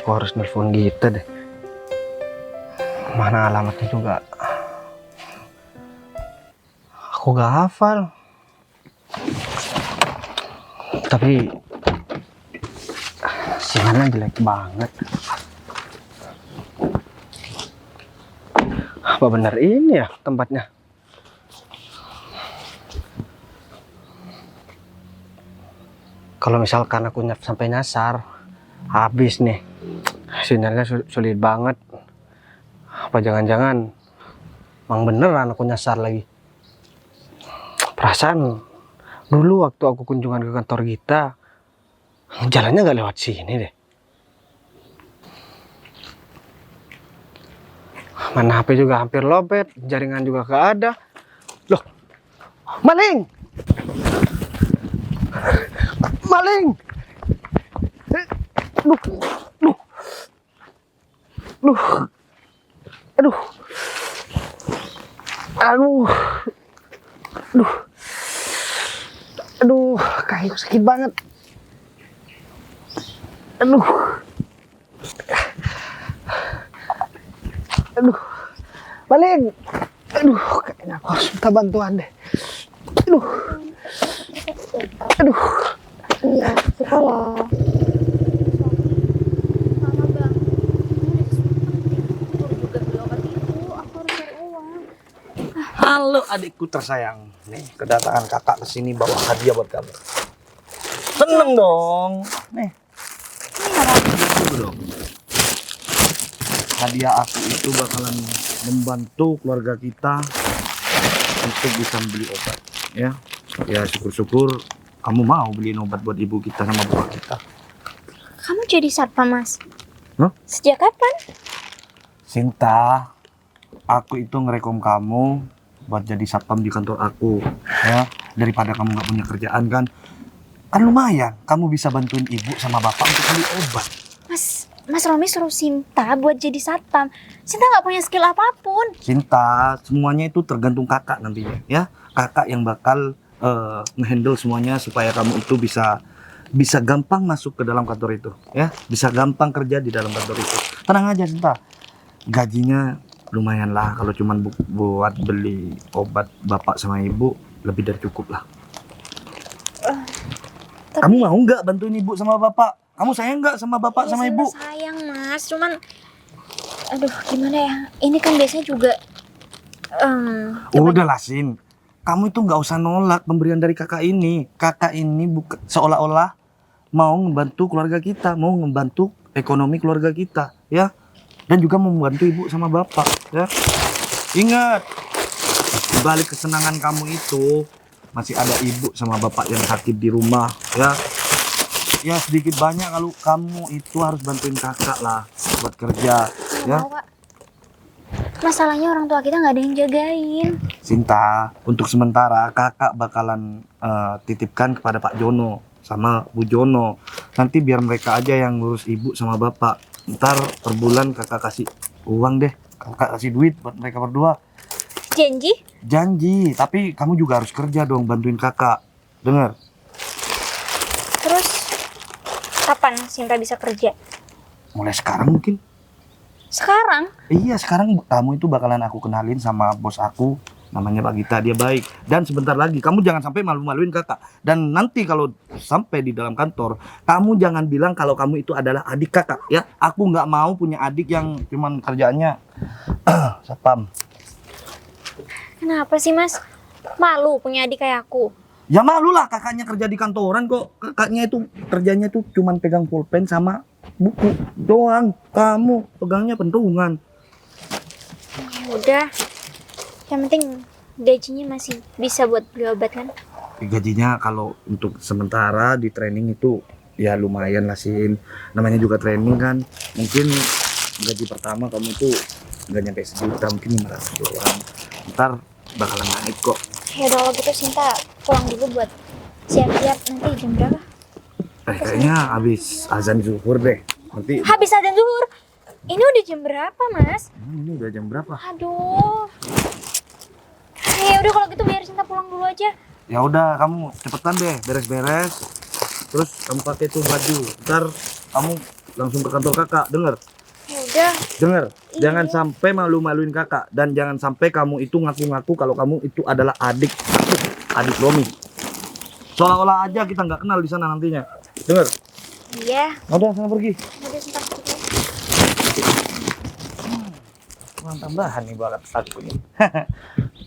aku harus nelpon Gita deh. Mana alamatnya juga aku gak hafal. Tapi sinyalnya jelek banget. Apa benar ini ya tempatnya? Kalau misalkan aku sampai nyasar, habis nih. Sinyalnya sulit banget. Apa jangan-jangan emang beneran aku nyasar lagi? Perasaan dulu waktu aku kunjungan ke kantor Gita, jalannya gak lewat sini deh. Mana HP juga hampir lobet, jaringan juga gak ada. Loh, maling! Maling! Duh, duh, duh, aduh, aduh, aduh, aduh, kakiku sakit banget. Aduh, aduh, maling! Aduh, kayaknya aku harus minta bantuan deh. Aduh, aduh. Iya, sekolah. Lama bang, ini udah kesulitan. Aku juga beli obat itu, aku harus cari uang. Halo adikku tersayang, nih kedatangan kakak kesini bawa hadiah buat kamu. Seneng dong, nih. Tunggu dong. Hadiah aku itu bakalan membantu keluarga kita untuk bisa beli obat, ya. Ya syukur-syukur kamu mau beliin obat buat ibu kita sama bapak kita. Kamu jadi satpam, Mas? Hah? Sejak kapan? Sinta, aku itu ngerekom kamu buat jadi satpam di kantor aku, ya. Daripada kamu nggak punya kerjaan kan lumayan. Kamu bisa bantuin ibu sama bapak untuk beli obat. Mas Romi suruh Sinta buat jadi satpam. Sinta nggak punya skill apapun. Sinta, semuanya itu tergantung kakak nantinya, ya. Kakak yang bakal ngehandle semuanya supaya kamu itu bisa gampang masuk ke dalam kantor itu, ya. Bisa gampang kerja di dalam kantor itu. Tenang aja Sinta. Gajinya lumayan lah, kalau cuman buat beli obat bapak sama ibu lebih dari cukup lah. Kamu mau nggak bantuin ibu sama bapak? Kamu sayang nggak sama bapak sama ibu? Sayang Mas, cuman aduh gimana ya? Ini kan biasanya juga Udah lah Sin, kamu itu nggak usah nolak pemberian dari kakak ini. Kakak ini bukan seolah-olah mau membantu keluarga kita, mau membantu ekonomi keluarga kita, ya. Dan juga mau membantu ibu sama bapak, ya. Ingat, di balik kesenangan kamu itu masih ada ibu sama bapak yang sakit di rumah, ya. Ya sedikit banyak kalau kamu itu harus bantuin kakak lah buat kerja, ya. masalahnya orang tua kita nggak ada yang jagain. Sinta, untuk sementara kakak bakalan titipkan kepada Pak Jono sama Bu Jono. Nanti biar mereka aja yang ngurus ibu sama bapak. Ntar per bulan kakak kasih uang deh, kakak kasih duit buat mereka berdua. Janji? Janji, tapi kamu juga harus kerja dong, bantuin kakak. Dengar? Terus kapan Sinta bisa kerja? Mulai sekarang mungkin. Sekarang? Iya, sekarang kamu itu bakalan aku kenalin sama bos aku, namanya Pak Gita, dia baik. Dan sebentar lagi, kamu jangan sampai malu-maluin kakak. Dan nanti kalau sampai di dalam kantor, kamu jangan bilang kalau kamu itu adalah adik kakak, ya. Aku nggak mau punya adik yang cuman kerjaannya satpam. Kenapa sih Mas? Malu punya adik kayak aku? Ya malu lah, kakaknya kerja di kantoran kok. Kakaknya itu kerjanya itu cuman pegang pulpen sama buku doang. Kamu pegangnya pentungan. Ya udah. Yang penting gajinya masih bisa buat beli obat kan? Gajinya kalau untuk sementara di training itu ya lumayan lah Sin. Namanya juga training kan. Mungkin gaji pertama kamu itu nggak nyampe 1 juta, mungkin 500 doang. Ntar bakalan naik kok. Ya udah kalau gitu Sinta pulang dulu buat siap-siap. Nanti jam berapa? Kayaknya habis azan zuhur deh. Nanti Habis adzan zuhur. Ini udah jam berapa Mas? ini udah jam berapa? Aduh. Ya udah kalau gitu biar Sinta pulang dulu aja. Ya udah, kamu cepetan deh beres-beres. Terus kamu pakai tuh baju. Ntar kamu langsung ke kantor kakak. Dengar? Ya udah. Dengar? Iya. Jangan sampai malu-maluin kakak dan jangan sampai kamu itu ngaku-ngaku kalau kamu itu adalah adik Romi. Seolah-olah aja kita nggak kenal di sana nantinya. Dengar? Iya. Udah, sana pergi. Udah sebentar. Uang tambahan nih buat aku nih.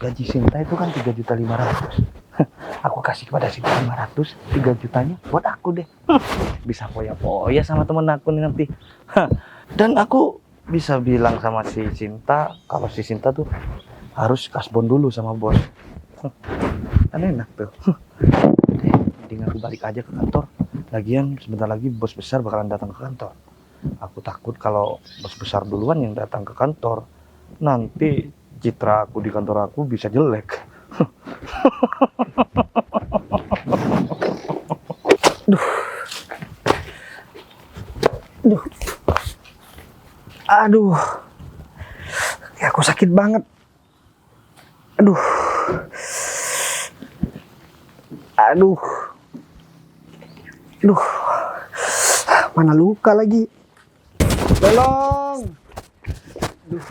Gaji Sinta itu kan 3.500.000. Aku kasih kepada Sinta 500, 3 jutanya buat aku deh. Bisa foya-foya sama temen aku nih nanti. Dan aku bisa bilang sama si Sinta kalau si Sinta tuh harus kasbon dulu sama bos. Kan enak tuh. Deh, mending aku balik aja ke kantor. Lagian sebentar lagi bos besar bakalan datang ke kantor. Aku takut kalau bos besar duluan yang datang ke kantor, nanti citra aku di kantor aku bisa jelek. Aduh. Ya aku sakit banget. Aduh. Aduh. Aduh. Mana luka lagi? Tolong. Aduh.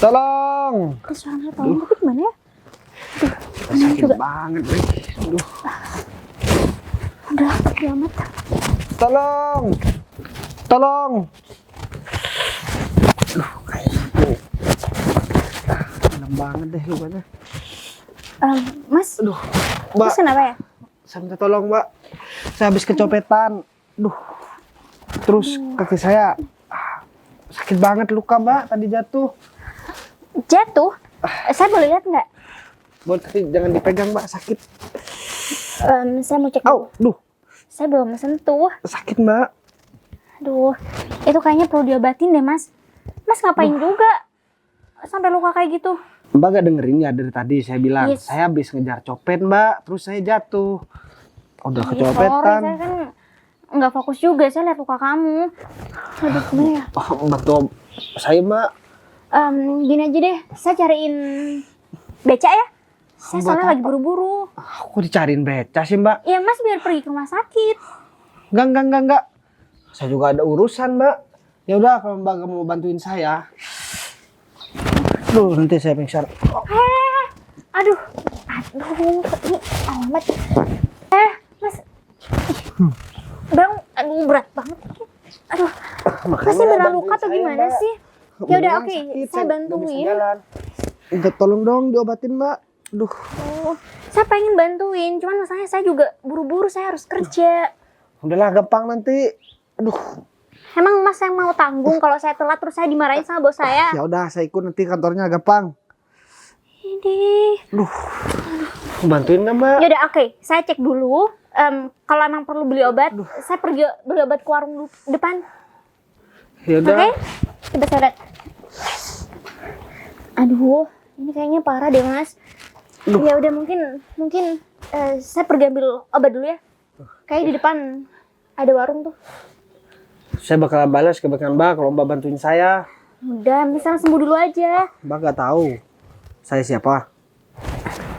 Tolong. Suaranya tolong tapi gimana ya? Sakit banget lagi. Aduh. Udah, kiamat. Tolong. Tolong. Aduh, kayak gitu. Dalam banget deh lukanya. Mas, Aduh, Mbak. mas kenapa ya? Saya minta tolong, Mbak. Saya habis kecopetan. Duh. Terus kaki saya sakit banget luka, Mbak. Tadi jatuh. Jatuh? Saya boleh lihat nggak? Boleh, tapi jangan dipegang, Mbak. Sakit. Saya mau cek Au, dulu. duh. Saya belum sentuh. Sakit, Mbak. Aduh, itu kayaknya perlu diobatin deh, Mas. Mas ngapain juga sampai luka kayak gitu? Mbak gak dengerin ya dari tadi saya bilang. Yes. Saya habis ngejar copet, Mbak. Terus saya jatuh. Udah Ih, kecopetan. sorry, saya kan nggak fokus juga. Saya lihat luka kamu. Aduh, gimana ya? Bantu saya, Mbak. Gini aja deh, saya cariin beca ya. Saya Buat soalnya apa? lagi buru-buru. Aku dicariin beca sih, Mbak. Ya Mas biar pergi ke rumah sakit. Enggak. Saya juga ada urusan, Mbak. Ya udah, kalau Mbak gak mau bantuin saya. Duh, nanti saya pingsan. Aduh, ini amat. Mas, Bang, aduh berat banget. Aduh, masih beneran luka atau gimana sih? Ya udah, oke, saya bantuin. Minta tolong dong diobatin, Mbak. Duh, Saya pengen bantuin, cuman masalahnya saya juga buru-buru, saya harus kerja. udahlah gampang nanti. Aduh, Emang Mas yang mau tanggung kalau saya telat terus saya dimarahin sama bos saya? ya udah saya ikut nanti kantornya gampang. Ini. Duh, bantuin nggak, Mbak? Yaudah oke, saya cek dulu. Kalau emang perlu beli obat, saya pergi beli obat ke warung depan. Ya Oke? udah. Coba saya lihat. Aduh, ini kayaknya parah deh Mas. Ya udah mungkin saya pergi ambil obat dulu ya. Kayak di depan ada warung tuh. Saya bakal balas kebaikan Mbak kalau Mbak bantuin saya. Udah, misalnya sembuh dulu aja. Mbak gak tahu saya siapa.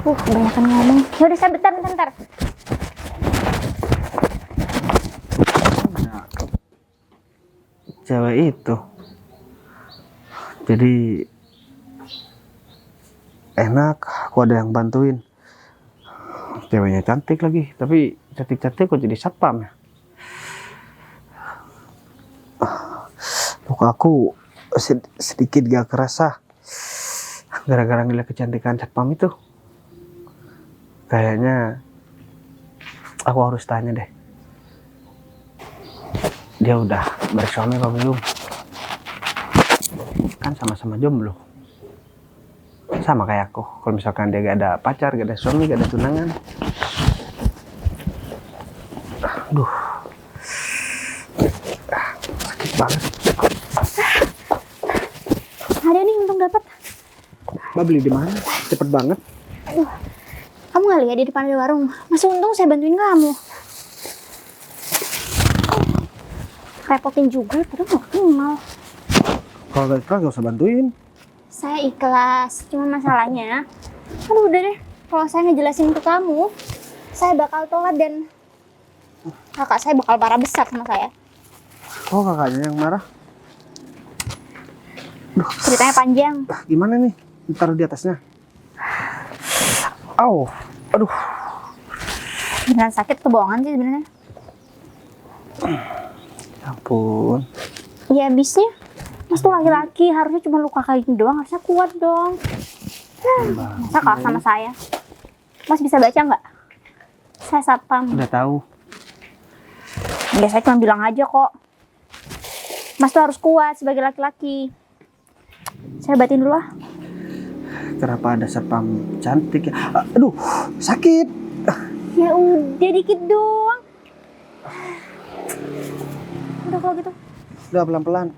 Kebanyakan ngomong. Ya udah, saya bentar. Cewek itu. Jadi enak, aku ada yang bantuin. Ceweknya cantik lagi, tapi cantik-cantik kok jadi satpam ya. Luka aku sedikit gak kerasa gara-gara ngeliat kecantikan satpam itu. Kayaknya aku harus tanya deh, dia udah bersuami apa belum? Kan sama-sama jomblo, sama kayak aku. Kalau misalkan dia gak ada pacar, gak ada suami, gak ada tunangan. Aduh, sakit banget. Ada nih untung dapat. Mbak beli di mana? Cepet banget. Kamu nggak lihat di depan ada warung? Masih untung saya bantuin kamu. Repotin juga, padahal nggak kenal. Kalau gak ikhlas gak usah bantuin. Saya ikhlas, cuma masalahnya, aduh udah deh. Kalau saya ngejelasin ke kamu, saya bakal telat dan kakak saya bakal marah besar sama saya. Oh, kakaknya yang marah. Ceritanya panjang. Gimana nih? Taruh di atasnya. Au. Aduh. Beneran sakit atau bohongan sih sebenarnya? Ya ampun. Ya abisnya. Mas tuh laki-laki, harusnya cuma luka kayak gini doang, harusnya kuat dong. Masa kalah sama saya? Mas bisa baca nggak? Saya satpam. Udah tahu. Biasanya cuma bilang aja kok. Mas tuh harus kuat sebagai laki-laki. Saya batin dulu lah. Kenapa ada satpam cantik ya? Aduh, sakit. Ya udah dikit doang. Udah kalau gitu. Udah pelan-pelan.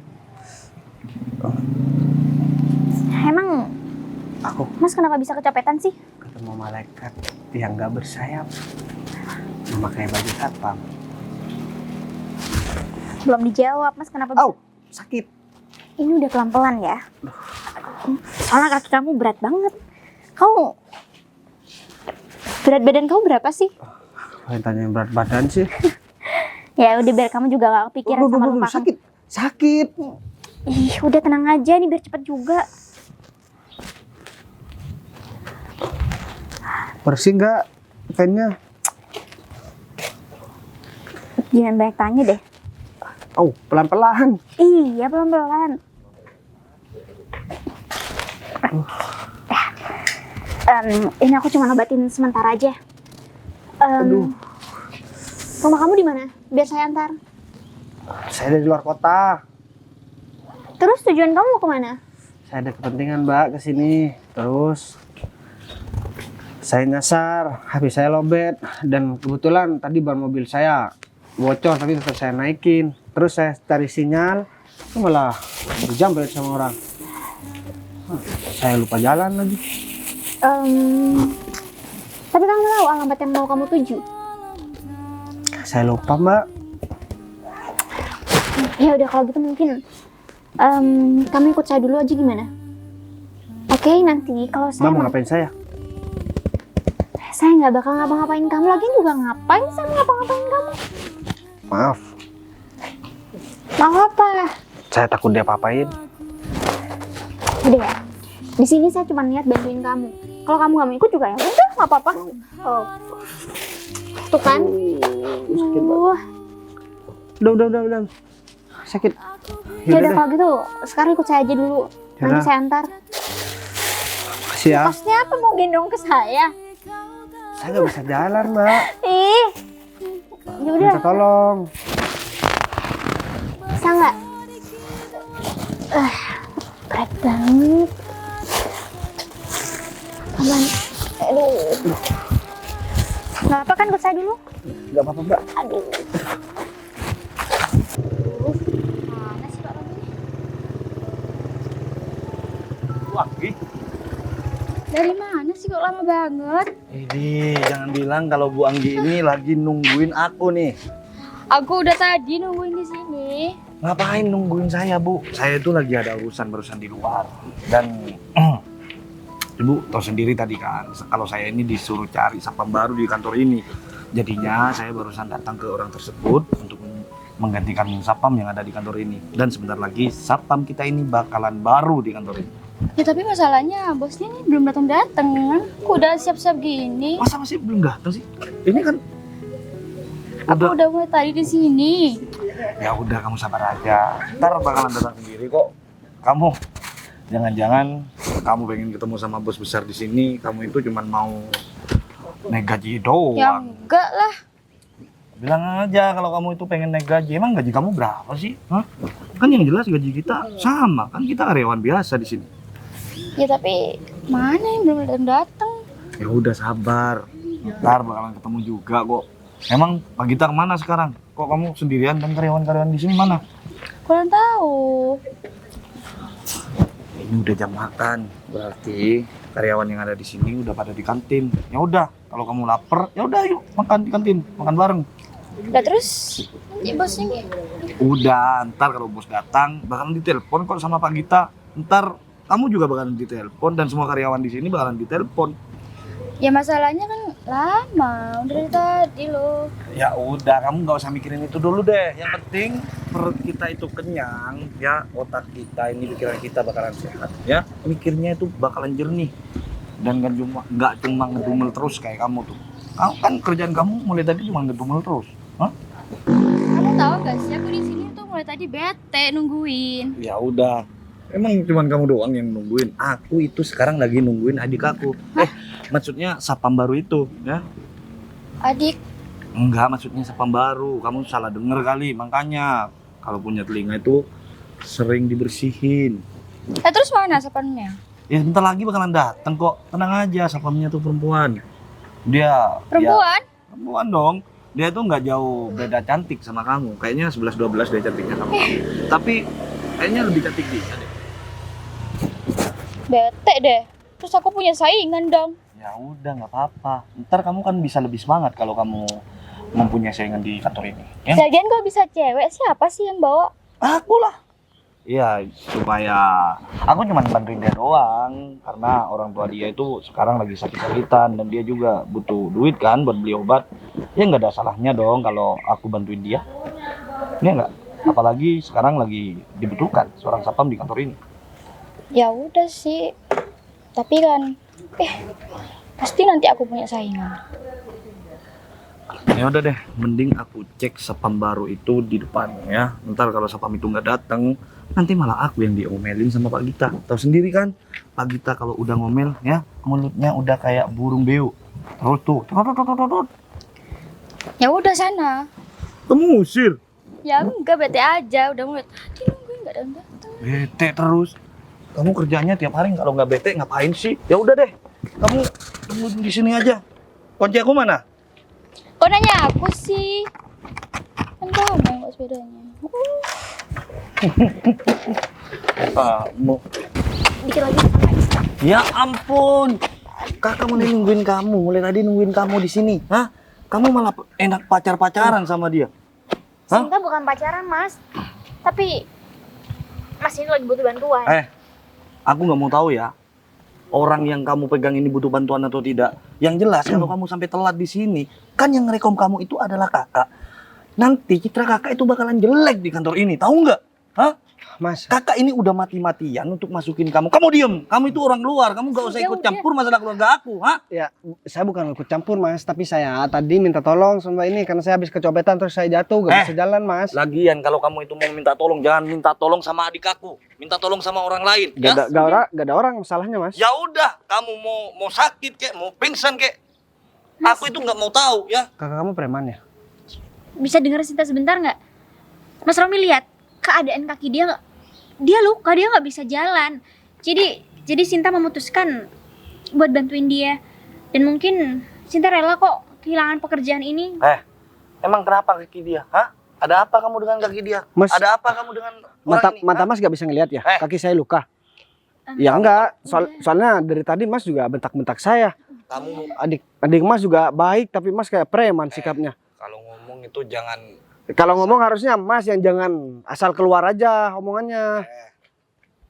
Emang Aku Mas kenapa bisa kecopetan sih? ketemu malaikat yang gak bersayap, memakai baju satpam. Belum dijawab, Mas kenapa bisa? Au, sakit. Ini udah pelan-pelan ya. Soalnya kaki kamu berat banget. Kamu berat badan kamu berapa sih? Yang tanya yang berat badan sih. Ya udah biar kamu juga gak kepikiran sama luka kamu. Sakit. Sakit. Ih, udah tenang aja nih biar cepet juga. Bersih nggak pennya? Jangan banyak tanya deh. Oh, pelan-pelan. Iya, pelan-pelan. Ini aku cuma ngobatin sementara aja. Aduh. Rumah kamu di mana? Biar saya antar. Saya dari luar kota. Terus tujuan kamu mau kemana? Saya ada kepentingan, Mbak, ke sini. Terus saya nyasar, HP saya lobet, dan kebetulan tadi ban mobil saya bocor, tapi tetap saya naikin. Terus saya cari sinyal, malah dijamret sama orang. Saya lupa jalan lagi. Tapi kamu tahu alamat yang mau kamu tuju? Saya lupa, Mbak. Ya udah kalau gitu mungkin kamu ikut saya dulu aja gimana? Oke, nanti kalau Mbak saya mau ngapain saya? saya nggak bakal ngapa-ngapain kamu lagi, juga ngapain saya ngapa-ngapain kamu? Maaf, Mau apa? saya takut dia apa-apain. Udah ya. Di sini saya cuma niat bantuin kamu. Kalau kamu nggak mau ikut juga ya udah, nggak apa-apa. Oh. Tuh kan? Sakit, Mbak. Udah. Sakit. Ya udah deh. kalau gitu, sekarang ikut saya aja dulu. Nanti Yaudah. saya antar. Makasih ya. Kosnya apa mau gendong ke saya? Saya nggak bisa jalan, Mbak. Ih. Ya udah, Minta tolong. bisa nggak? Berat banget. Aman. Aduh. Nggak apa kan, ikut saya dulu. Nggak apa-apa, Mbak. Aduh. Mana sih Pak Robi? Wah, Dari mana sih kok lama banget? ini jangan bilang kalau Bu Anggi ini lagi nungguin aku nih. Aku udah tadi nungguin di sini. Ngapain nungguin saya, Bu? Saya itu lagi ada urusan barusan di luar. Dan Ibu tahu sendiri tadi kan, kalau saya ini disuruh cari satpam baru di kantor ini. Jadinya saya barusan datang ke orang tersebut untuk menggantikan satpam yang ada di kantor ini. Dan sebentar lagi satpam kita ini bakalan baru di kantor ini. Ya tapi masalahnya bosnya nih belum datang-datang. Kok udah siap-siap gini? Masa masih belum datang sih? Ini kan Aku udah mulai tadi di sini. ya udah, kamu sabar aja. Ntar bakalan datang sendiri kok. Kamu jangan-jangan kamu pengen ketemu sama bos besar di sini, kamu itu cuman mau naik gaji Ya doang. enggak lah. Bilang aja kalau kamu itu pengen naik gaji. Emang gaji kamu berapa sih? Hah? Kan yang jelas gaji kita sama, kan kita karyawan biasa di sini. Ya tapi mana yang belum datang-datang? Ya udah sabar. Ntar bakalan ketemu juga kok. Emang Pak Gita kemana sekarang? Kok kamu sendirian dan karyawan-karyawan di sini mana? Kurang tahu. Ini udah jam makan, berarti karyawan yang ada di sini udah pada di kantin. Ya udah, kalau kamu lapar, ya udah yuk makan di kantin, makan bareng. Udah terus ya bosnya nih. Udah, ntar kalau bos datang bakalan ditelepon kok sama Pak Gita. Ntar kamu juga bakalan ditelepon dan semua karyawan di sini bakalan ditelepon. Ya masalahnya kan lama, udah dari tadi loh. Ya udah, kamu nggak usah mikirin itu dulu deh. Yang penting perut kita itu kenyang, ya otak kita ini pikiran kita bakalan sehat, ya mikirnya itu bakalan jernih dan nggak cuma ngedumel terus kayak kamu tuh. Kamu kan kerjaan kamu mulai tadi cuma ngedumel terus, hah? Kamu tahu gak sih aku di sini tuh mulai tadi bete nungguin. Ya udah, emang cuma kamu doang yang nungguin. Aku itu sekarang lagi nungguin adik aku. Maksudnya sapam baru itu, ya? Adik, Enggak, maksudnya sapam baru. Kamu salah denger kali, makanya kalau punya telinga itu sering dibersihin. terus mana sapannya? Ya bentar lagi bakalan dateng kok. Tenang aja, sapamnya tuh perempuan. Dia Perempuan? perempuan dong. Dia tuh nggak jauh beda cantik sama kamu. Kayaknya 11-12 dia cantiknya sama kamu. Tapi kayaknya lebih cantik dia deh. Bete deh. Terus aku punya saingan dong. Ya udah nggak apa-apa. Ntar kamu kan bisa lebih semangat kalau kamu mempunyai saingan di kantor ini. Ya? Lagian kok bisa cewek, siapa sih yang bawa? Aku lah. Iya, supaya aku cuma bantuin dia doang karena orang tua dia itu sekarang lagi sakit-sakitan dan dia juga butuh duit kan buat beli obat. Ya nggak ada salahnya dong kalau aku bantuin dia. Iya nggak? Apalagi sekarang lagi dibutuhkan seorang sapam di kantor ini. Ya udah sih. Tapi kan pasti nanti aku punya saingan. Ya udah deh, mending aku cek sapam baru itu di depan ya. Ntar kalau sapam itu nggak datang, nanti malah aku yang diomelin sama Pak Gita. Tahu sendiri kan, Pak Gita kalau udah ngomel ya, mulutnya udah kayak burung beo. Terus tuh, Ya udah sana. kamu usir. Ya enggak, bete aja. Udah mulai tadi nungguin nggak datang. Bete terus. Kamu kerjanya tiap hari kalau nggak bete ngapain sih? Ya udah deh, kamu tunggu di sini aja. Kunci aku mana? Kok nanya aku sih? Kan kamu yang bawa sepedanya. Kamu. Dikit lagi sama Isa. Ya ampun, kakak mulai nungguin kamu, mulai tadi nungguin kamu di sini. Hah? Kamu malah enak pacar-pacaran sama dia. Hah? Sinta bukan pacaran, Mas. Tapi Mas ini lagi butuh bantuan. Aku nggak mau tahu ya. Orang yang kamu pegang ini butuh bantuan atau tidak. Yang jelas kalau kamu sampai telat di sini, kan yang ngerekom kamu itu adalah kakak. Nanti citra kakak itu bakalan jelek di kantor ini, tahu nggak? Hah? Mas, Kakak ini udah mati-matian untuk masukin kamu. Kamu diem, kamu itu orang luar, kamu gak usah ikut campur masalah keluarga aku, ha? ya saya bukan ikut campur mas, tapi saya tadi minta tolong sama ini karena saya habis kecopetan terus saya jatuh, gak bisa jalan mas. Lagian kalau kamu itu mau minta tolong, jangan minta tolong sama adik aku, minta tolong sama orang lain. Ya? Gak ada orang masalahnya mas. Ya udah, kamu mau sakit kek, mau pingsan kek, aku itu nggak mau tahu ya. Kakak kamu preman ya? Bisa dengar Sinta sebentar nggak? Mas Romi lihat keadaan kaki dia nggak? Dia luka, dia nggak bisa jalan. Jadi Sinta memutuskan buat bantuin dia. Dan mungkin Sinta rela kok kehilangan pekerjaan ini. Emang kenapa kaki dia? Hah? Ada apa kamu dengan kaki dia? Mas, Ada apa kamu dengan orang ini? mata mas gak bisa ngelihat ya? Kaki saya luka. Um, Ya enggak, soalnya dari tadi mas juga bentak-bentak saya. Kamu Adik mas juga baik, tapi mas kayak preman sikapnya. kalau ngomong itu jangan. Kalau ngomong harusnya mas yang jangan asal keluar aja omongannya.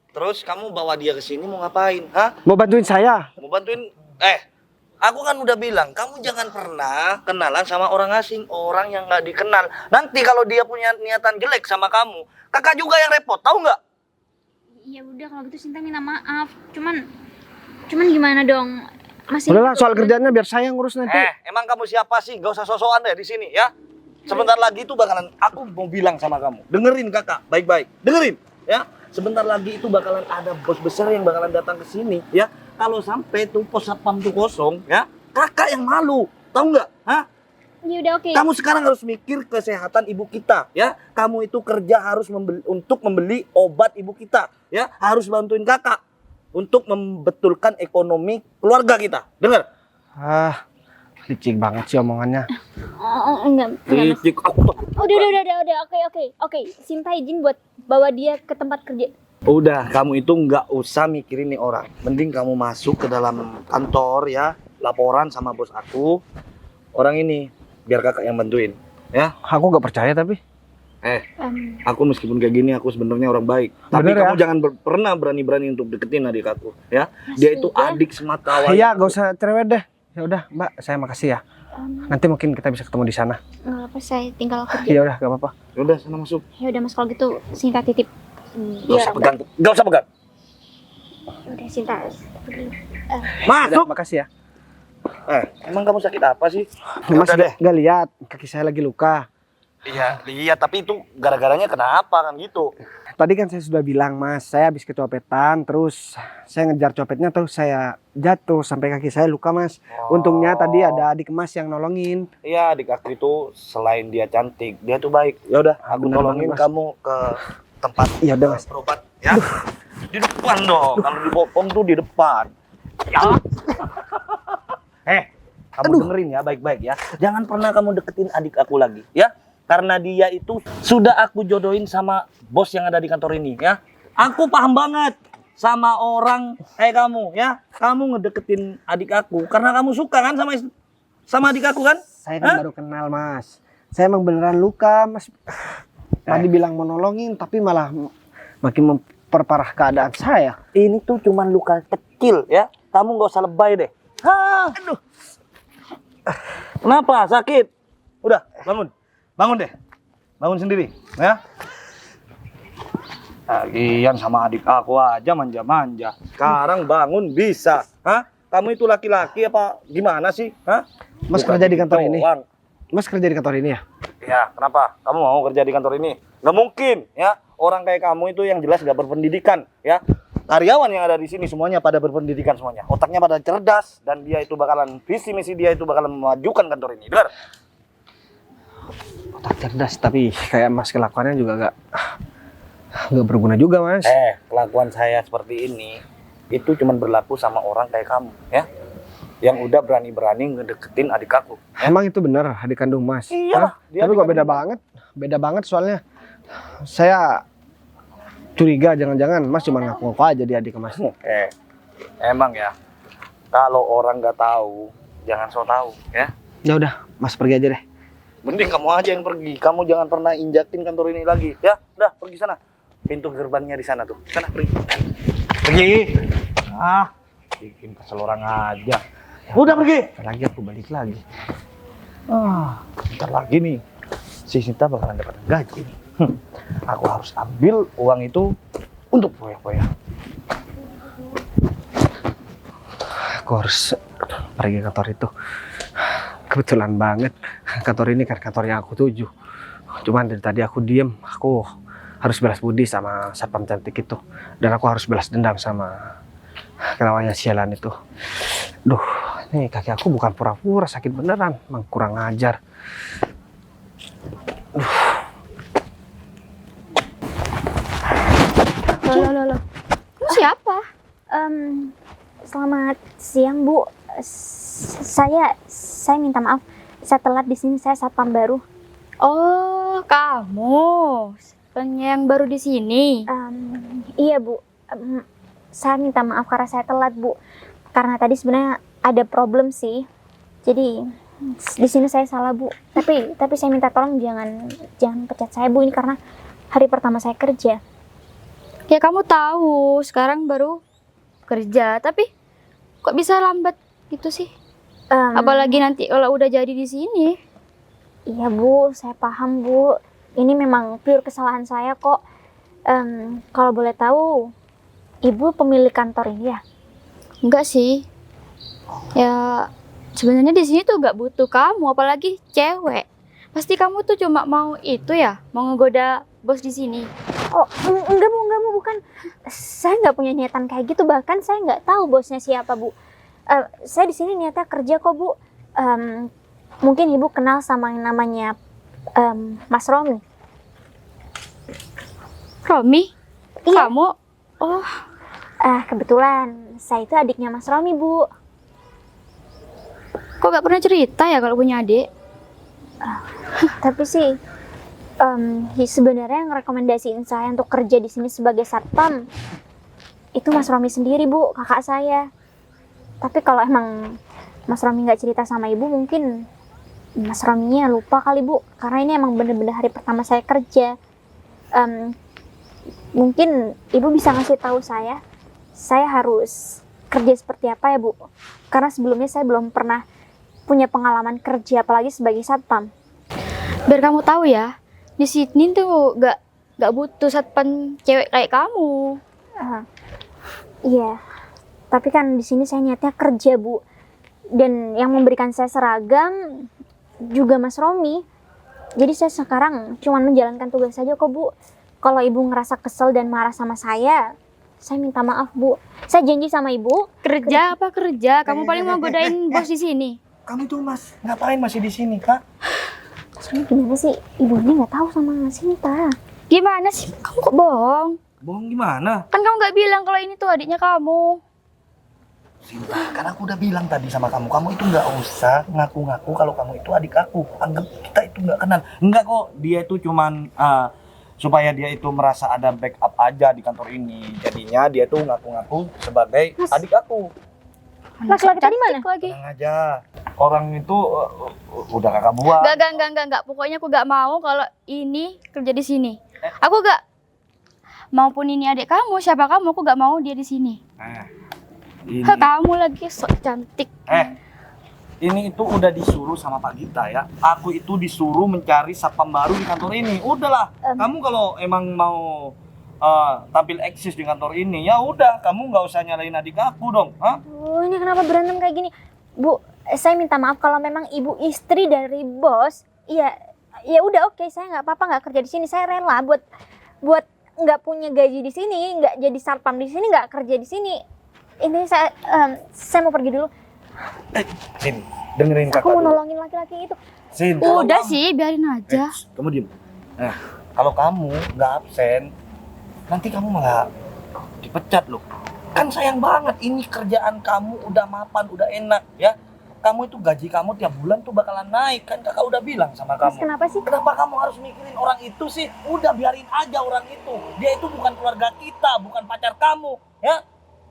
Terus kamu bawa dia ke sini mau ngapain? Hah? Mau bantuin saya? Mau bantuin? Aku kan udah bilang, kamu jangan pernah kenalan sama orang asing, orang yang nggak dikenal. Nanti kalau dia punya niatan jelek sama kamu, kakak juga yang repot, tahu nggak? Ya udah kalau gitu Sinta minta maaf. Cuman gimana dong? Masih Udahlah soal kerjanya biar saya ngurus nanti. Emang kamu siapa sih? Gak usah sosokan deh di sini ya. Sebentar lagi itu bakalan, aku mau bilang sama kamu, dengerin kakak, baik-baik, dengerin ya. Sebentar lagi itu bakalan ada bos besar yang bakalan datang ke sini ya. Kalau sampai tuh pos satpam tuh kosong ya, kakak yang malu, tahu nggak? Hah? Ya udah oke. Kamu sekarang harus mikir kesehatan ibu kita ya. Kamu itu kerja harus untuk membeli obat ibu kita ya. Harus bantuin kakak untuk membetulkan ekonomi keluarga kita. Dengar? Licik banget sih omongannya. Enggak. Licik aku tuh. Udah. Oke. Sinta izin buat bawa dia ke tempat kerja. Udah, kamu itu nggak usah mikirin nih orang. Mending kamu masuk ke dalam kantor ya, laporan sama bos aku. Orang ini biar kakak yang bantuin ya. Aku gak percaya tapi. Aku meskipun kayak gini aku sebenarnya orang baik. Tapi Bener kamu ya? jangan pernah berani-berani untuk deketin adik aku ya. Dia itu adik semata wayang. Iya, gak usah cerewet deh. Ya udah, Mbak, saya makasih ya. Nanti mungkin kita bisa ketemu di sana. Nggak apa, saya tinggal kerja. Ya udah, gak apa-apa. Ya udah, sana masuk. Ya udah Mas, kalau gitu Sinta titip. Gak usah pegang, gak usah pegang. Ya udah Sinta dulu. Masuk. Udah, makasih ya. Emang kamu sakit apa sih? Mas Udah deh. nggak lihat kaki saya lagi luka. Iya, lihat, tapi itu gara-garanya kenapa kan gitu? Tadi kan saya sudah bilang Mas, saya habis kecopetan, terus saya ngejar copetnya, terus saya jatuh sampai kaki saya luka Mas. Untungnya tadi ada adik Mas yang nolongin. Iya, adik aku itu selain dia cantik, dia tuh baik. Ya udah, aku Bener tolongin banget, Mas. kamu ke tempat Iya udah Mas. berobat ya. Di depan dong. Kalau di bopong tuh di depan. Ya. Kamu dengerin ya baik-baik ya. Jangan pernah kamu deketin adik aku lagi ya. Karena dia itu sudah aku jodohin sama bos yang ada di kantor ini ya. Aku paham banget sama orang kayak kamu ya. Kamu ngedeketin adik aku karena kamu suka kan sama adik aku kan? Saya kan baru kenal Mas. Saya emang beneran luka Mas. Tadi bilang mau nolongin, tapi malah makin memperparah keadaan saya. Ini tuh cuman luka kecil ya. Kamu nggak usah lebay deh. Aduh. Kenapa? Sakit? Udah, bangun. Bangun deh. Bangun sendiri, ya. Lagian sama adik aku aja manja-manja. Sekarang bangun bisa. Hah? Kamu itu laki-laki apa gimana sih? Hah? Mas Bukan kerja di gitu kantor ini? doang. Mas kerja di kantor ini ya? Ya, kenapa? Kamu mau kerja di kantor ini? Nggak mungkin, ya. Orang kayak kamu itu yang jelas nggak berpendidikan, ya. Karyawan yang ada di sini semuanya pada berpendidikan semuanya. Otaknya pada cerdas dan dia itu bakalan visi misi dia itu bakalan memajukan kantor ini. Dengar? Otak cerdas, tapi kayak Mas kelakuannya juga nggak berguna juga Mas. Kelakuan saya seperti ini itu cuma berlaku sama orang kayak kamu, ya. Yang udah berani-berani ngedeketin adik aku. Emang itu benar adik kandung Mas? Iya. Hah? Tapi kok beda banget soalnya. Saya curiga jangan-jangan Mas cuma ngaku-ngaku aja dia adik Mas. Emang ya. Kalau orang nggak tahu, jangan so tahu, ya. Ya udah, Mas pergi aja deh. Mending kamu aja yang pergi. Kamu jangan pernah injakin kantor ini lagi, ya. Udah, pergi sana. Pintu gerbangnya di sana tuh. Sana pergi. Pergi. Bikin kesel orang aja. Udah pergi. Ntar lagi aku balik lagi. Bentar lagi nih. Si Sinta bakalan dapat gaji nih. Aku harus ambil uang itu untuk foya-foya. Aku harus pergi ke kantor itu. Kebetulan banget kantor ini kan kantor yang aku tuju. Cuman dari tadi aku diem. Aku harus balas budi sama satpam cantik itu. Dan aku harus balas dendam sama kelawannya sialan itu. Duh, nih kaki aku bukan pura-pura sakit beneran. Emang kurang ajar. Loh. Lu siapa? Selamat siang Bu. Saya minta maaf. Saya telat di sini. Saya satpam baru. Oh, kamu yang baru di sini. Iya Bu. Saya minta maaf karena saya telat Bu. Karena tadi sebenarnya ada problem sih. Jadi di sini saya salah Bu. Tapi saya minta tolong jangan pecat saya Bu. Ini karena hari pertama saya kerja. Ya kamu tahu, sekarang baru kerja, tapi kok bisa lambat gitu sih? Apalagi nanti kalau udah jadi di sini. Iya Bu, saya paham Bu. Ini memang pure kesalahan saya kok. Kalau boleh tahu, Ibu pemilik kantor ini ya? Enggak sih. Ya sebenarnya di sini tuh nggak butuh kamu, apalagi cewek. Pasti kamu tuh cuma mau itu ya, mau ngegoda bos di sini. Oh, enggak Bu, bukan. Saya nggak punya niatan kayak gitu. Bahkan saya nggak tahu bosnya siapa Bu. Saya di sini niatnya kerja kok Bu. Mungkin Ibu kenal sama yang namanya Mas Romi. Romi? Iya. Kamu? Oh, Kebetulan saya itu adiknya Mas Romi Bu. kok gak pernah cerita ya kalau punya adik? Tapi sih sebenarnya yang rekomendasiin saya untuk kerja di sini sebagai satpam itu Mas Romi sendiri Bu, kakak saya. Tapi kalau emang Mas Romi nggak cerita sama Ibu, mungkin Mas Rominya lupa kali Bu, karena ini emang bener-bener hari pertama saya kerja. Mungkin Ibu bisa ngasih tahu saya harus kerja seperti apa ya Bu, karena sebelumnya saya belum pernah punya pengalaman kerja apalagi sebagai satpam. Biar kamu tahu ya, di sini tuh gak butuh satpam cewek kayak kamu. Iya, tapi kan di sini saya niatnya kerja, Bu. Dan yang memberikan saya seragam juga Mas Romi. Jadi saya sekarang cuma menjalankan tugas saja kok, Bu. Kalau Ibu ngerasa kesel dan marah sama saya minta maaf, Bu. Saya janji sama Ibu. Kerja apa kerja? Kamu paling mau godain bos di sini. Kamu itu Mas, ngapain masih di sini, Kak? Soalnya gimana sih, Ibu ini nggak tahu sama Sinta. Gimana sih? Kamu kok bohong? Bohong gimana? Kan kamu gak bilang kalau ini tuh adiknya kamu. Sinta, kan aku udah bilang tadi sama kamu itu nggak usah ngaku-ngaku kalau kamu itu adik aku. Anggap kita itu nggak kenal. Enggak kok, dia itu cuman supaya dia itu merasa ada backup aja di kantor ini. Jadinya dia tuh ngaku-ngaku sebagai adik aku. Laki-laki tadi mana? Lagi. Tenang aja. Orang itu udah kakak buang. Enggak. Pokoknya aku gak mau kalau ini kerja di sini. Aku gak, maupun ini adik kamu, siapa kamu, aku gak mau dia di sini. Ini. Kamu lagi sok cantik. Ini itu udah disuruh sama Pak Gita ya. Aku itu disuruh mencari satpam baru di kantor ini. Udahlah, kamu kalau emang mau tampil eksis di kantor ini, ya udah, kamu nggak usah nyalain adik aku dong. Ini kenapa berantem kayak gini? Bu, saya minta maaf kalau memang Ibu istri dari bos. Ya udah oke, saya nggak apa-apa nggak kerja di sini. Saya rela buat nggak punya gaji di sini, nggak jadi satpam di sini, nggak kerja di sini. Ini saya mau pergi dulu. Sin, dengerin kakak Aku mau dulu. nolongin laki-laki itu. Sin, kalau Udah kamu- sih, biarin aja. Kamu diem. Kalau kamu nggak absen, nanti kamu malah dipecat loh. Kan sayang banget, ini kerjaan kamu udah mapan, udah enak ya. Kamu itu gaji kamu tiap bulan tuh bakalan naik, kan kakak udah bilang sama Mas, kamu. kenapa sih? Kenapa kamu harus mikirin orang itu sih? Udah biarin aja orang itu. Dia itu bukan keluarga kita, bukan pacar kamu, ya.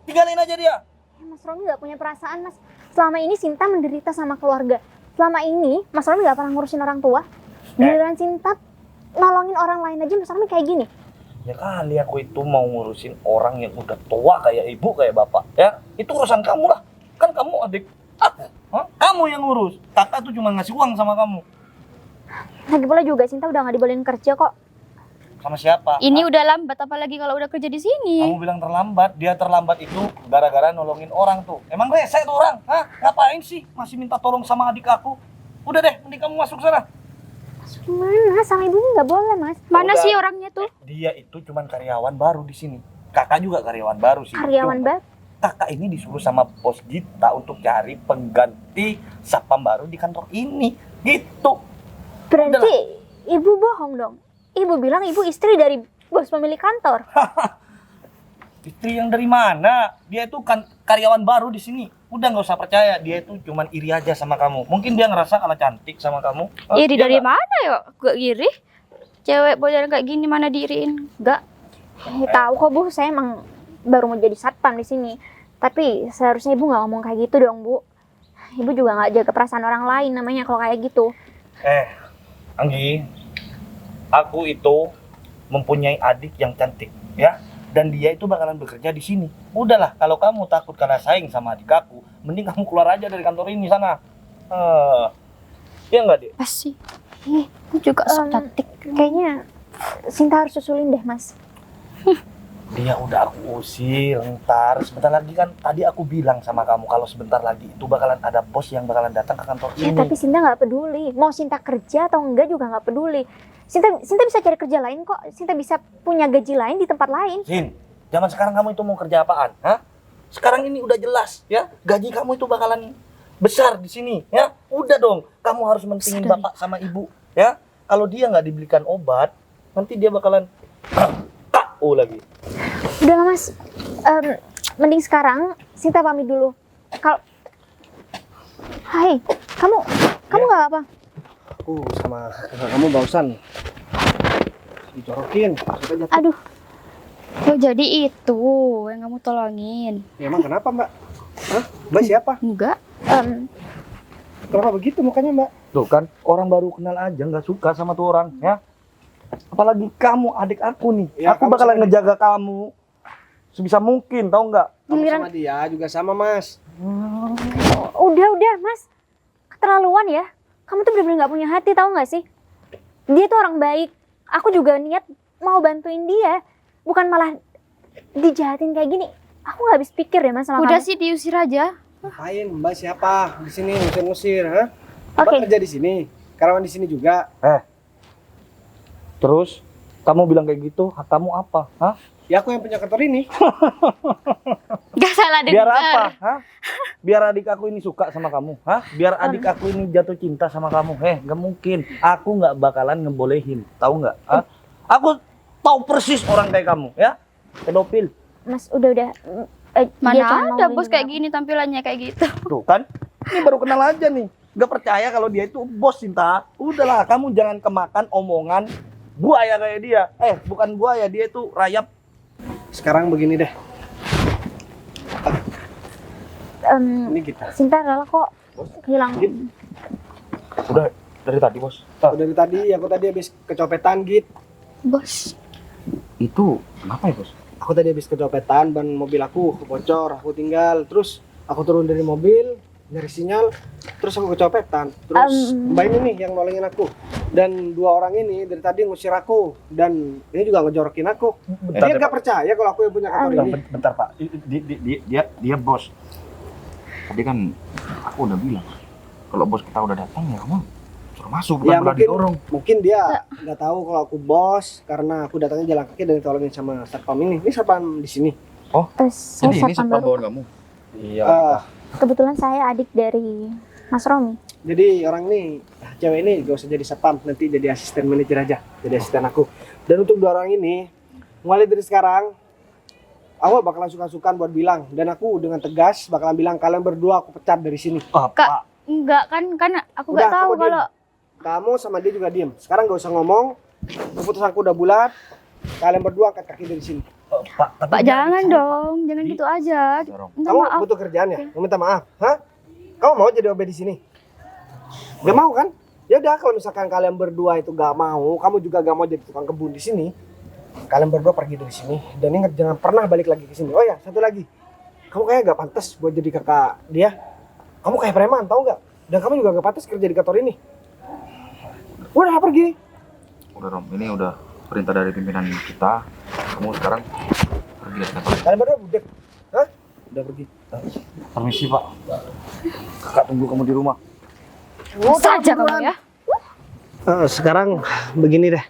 Tinggalin aja dia. Mas Romi nggak punya perasaan, Mas. Selama ini Sinta menderita sama keluarga. Selama ini Mas Romi nggak pernah ngurusin orang tua. Giliran Sinta nolongin orang lain aja Mas Romi kayak gini. Ya kali aku itu mau ngurusin orang yang udah tua kayak ibu, kayak bapak, ya. Itu urusan kamu lah. Kan kamu adik aku. Kamu yang ngurus. Kakak tuh cuma ngasih uang sama kamu. Lagi pula juga Sinta udah nggak dibolehin kerja kok. Sama siapa? Ini udah lambat, apalagi kalau udah kerja di sini. Kamu bilang terlambat. Dia terlambat itu gara-gara nolongin orang tuh. Emang rese tuh orang? Ngapain sih masih minta tolong sama adik aku? Udah deh, mending kamu masuk sana. Gimana? Sama ibunya nggak boleh, Mas. Mana Udah. sih orangnya tuh? Dia itu cuman karyawan baru di sini. Kakak juga karyawan baru sih. Karyawan Cuma baru. Kakak ini disuruh sama bos Gita untuk cari pengganti satpam baru di kantor ini. Gitu. Berarti ibu bohong dong. Ibu bilang ibu istri dari bos pemilik kantor. Istri yang dari mana? Dia itu kan karyawan baru di sini. Udah nggak usah percaya. Dia itu cuman iri aja sama kamu. Mungkin dia ngerasa kalah cantik sama kamu. Iri Dia dari nggak- mana ya? Gak iri. Cewek bocah kayak gini mana diiriin? Enggak. Tahu kok Bu, saya emang baru mau jadi satpam di sini. Tapi seharusnya ibu nggak ngomong kayak gitu dong, Bu. Ibu juga nggak jaga perasaan orang lain namanya kalau kayak gitu. Anggi, aku itu mempunyai adik yang cantik, ya. Dan dia itu bakalan bekerja di sini. Udahlah, kalau kamu takut kalah saing sama adik aku, mending kamu keluar aja dari kantor ini sana. Ya nggak, Dik? Pas sih. Aku juga sok cantik. Kayaknya Sinta harus susulin deh, Mas. Dia udah aku usir, ntar sebentar lagi kan tadi aku bilang sama kamu kalau sebentar lagi itu bakalan ada bos yang bakalan datang ke kantor Ya, ini. tapi Sinta nggak peduli. Mau Sinta kerja atau enggak juga nggak peduli. Sinta bisa cari kerja lain kok. Sinta bisa punya gaji lain di tempat lain. Sin, zaman sekarang kamu itu mau kerja apaan? Sekarang ini udah jelas ya, gaji kamu itu bakalan besar di sini ya. Udah dong, kamu harus mentingin Besar bapak sama ibu ya. Kalau dia nggak dibelikan obat, nanti dia bakalan KO lagi. Udah lah, Mas. Mending sekarang Sinta pamit dulu. Kalau Hai, kamu nggak apa? Aku sama kakak kamu barusan dicorokin. Kita jatuh. Aduh, Oh jadi itu yang kamu tolongin? Ya, emang kenapa Mbak? Mbak siapa? Enggak. Kenapa begitu mukanya Mbak? Tuh kan, orang baru kenal aja nggak suka sama tuh orang ya. Apalagi kamu adik aku nih. Ya, aku kamu bakalan sama ngejaga kamu sebisa mungkin, tau nggak? Kamu Giliran- sama dia juga sama Mas. udah Mas. keterlaluan ya. Kamu tuh bener-bener gak punya hati, tahu gak sih? Dia tuh orang baik. Aku juga niat mau bantuin dia. Bukan malah dijahatin kayak gini. Aku gak habis pikir deh mas sama Udah kamu. sih diusir aja. Ngapain Mbak siapa di sini ngusir-ngusir, ha? Oke. Mbak kerja di sini, karyawan di sini juga. Terus kamu bilang kayak gitu, hak kamu apa? Hah? Ya aku yang punya kantor ini. Gak salah Biar denger. apa? Hah? Biar adik aku ini suka sama kamu? Hah? Biar adik aku ini jatuh cinta sama kamu? Gak mungkin. Aku nggak bakalan ngebolehin, tahu nggak? Hah? Aku tahu persis orang kayak kamu, ya? Pedofil. Mas udah. Dia cuma Mana mau ada bos melindungi kayak aku. gini tampilannya kayak gitu. Tuh kan? Ini baru kenal aja nih. Gak percaya kalau dia itu bos, Cinta. Udahlah, kamu jangan kemakan omongan buaya kayak dia. Bukan buaya, dia itu rayap. Sekarang begini deh, ini kita. Sinta rela kok hilang. Udah dari tadi, Bos. Dari tadi, aku tadi habis kecopetan gitu. Bos. Itu kenapa ya, Bos? Aku tadi habis kecopetan, ban mobil aku bocor, aku tinggal. Terus aku turun dari mobil, nyari sinyal, terus aku kecopetan. Terus Mbak ini nih yang nolongin aku. Dan dua orang ini dari tadi ngusir aku. Dan ini juga ngejorokin aku. Dia nggak percaya kalau aku yang punya kantor ini. Bentar, Pak. Dia bos. Tadi kan aku udah bilang, kalau bos kita udah datang ya kamu suruh masuk, bukan Ya malah didorong. mungkin dia nggak tahu kalau aku bos karena aku datangnya jalan kaki dan ditolongin sama satpam ini. Ini satpam di sini. Saya satpam baru. kamu? Iya. Kebetulan saya adik dari Mas Romi. Jadi orang ini, cewek ini gak usah jadi satpam, nanti jadi asisten manajer aja, jadi asisten aku. Dan untuk dua orang ini, mulai dari sekarang, aku bakalan suka-sukaan buat bilang. Dan aku dengan tegas bakalan bilang kalian berdua aku pecat dari sini. Kak, enggak kan aku Udah, nggak tahu kamu diem. kalau Kamu sama dia juga diem. Sekarang gak usah ngomong, keputusanku udah bulat. Kalian berdua angkat kaki dari sini. Pak jangan dong, jangan gitu aja. Minta Kamu maaf. butuh kerjaan ya? Mau minta maaf? Hah? Kamu mau jadi OB di sini? Gak mau kan? Ya udah, kalau misalkan kalian berdua itu gak mau, kamu juga gak mau jadi tukang kebun di sini, kalian berdua pergi dari sini. Dan ingat jangan pernah balik lagi ke sini. Oh ya, satu lagi. Kamu kayak gak pantas buat jadi kakak dia. Kamu kayak preman, tau gak? Dan kamu juga gak pantas kerja di kantor ini. Udah pergi. Udah Rom, ini udah perintah dari pimpinan kita. Kamu sekarang pergi dari kantor. Kalian berdua budek. Hah? Udah pergi. Permisi, Pak. Kakak tunggu kamu di rumah. Saja kamu ya. Sekarang begini deh.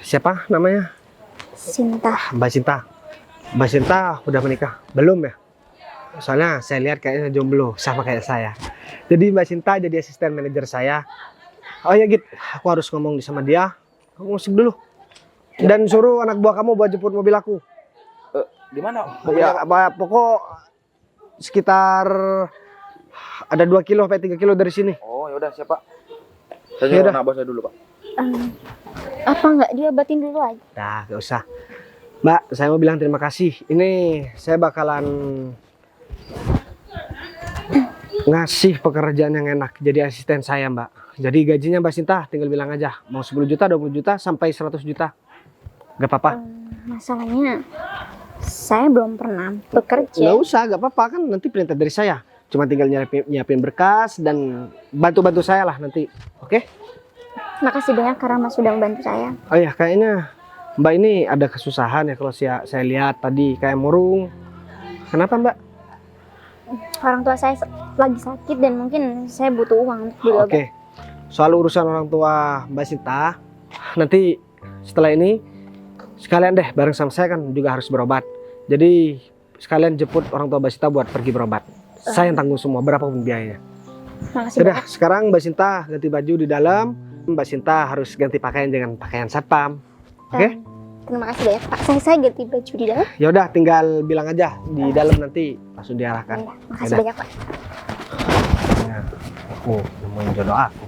Siapa namanya? Sinta. Mbak Sinta. Mbak Sinta udah menikah? Belum ya? Soalnya saya lihat kayaknya jomblo sama kayak saya. Jadi Mbak Sinta jadi asisten manajer saya. Oh ya Git, aku harus ngomong sama dia. Kamu musik dulu. Dan suruh anak buah kamu buat jemput mobil aku. Di mana? Ya, pokok sekitar ada 2 kilo sampai 3 kilo dari sini. Oh, ya udah siapa? Saya Ya nyuruh udah. anak bos saya dulu, Pak. Apa nggak diobatin dulu aja? Nah, gak usah. Mbak, saya mau bilang terima kasih. Ini saya bakalan ngasih pekerjaan yang enak jadi asisten saya, Mbak. Jadi gajinya Mbak Sinta tinggal bilang aja. Mau 10 juta, 20 juta, sampai 100 juta. Gak apa-apa. Masalahnya saya belum pernah bekerja. Gak usah, gak apa-apa. Kan nanti perintah dari saya. Cuma tinggal nyiapin berkas dan bantu-bantu saya lah nanti. Oke? Makasih banyak karena Mas sudah membantu saya. Oh ya, kayaknya Mbak ini ada kesusahan ya kalau saya lihat tadi kayak murung. Kenapa Mbak? Orang tua saya lagi sakit dan mungkin saya butuh uang untuk beli obat. Oke. Soal urusan orang tua Mbak Sinta, nanti setelah ini sekalian deh bareng sama saya kan juga harus berobat. Jadi sekalian jemput orang tua Mbak Sinta buat pergi berobat. Saya yang tanggung semua berapapun biayanya. Makasih Sudah, banyak. sekarang Mbak Sinta ganti baju di dalam. Mbak Sinta harus ganti pakaian dengan pakaian satpam. Oke? Terima kasih banyak Pak. Saya ganti baju di dalam. Ya udah, tinggal bilang aja di dalam nanti langsung diarahkan. Ya, makasih Yaudah. banyak Pak. Aku nemuin jodoh aku.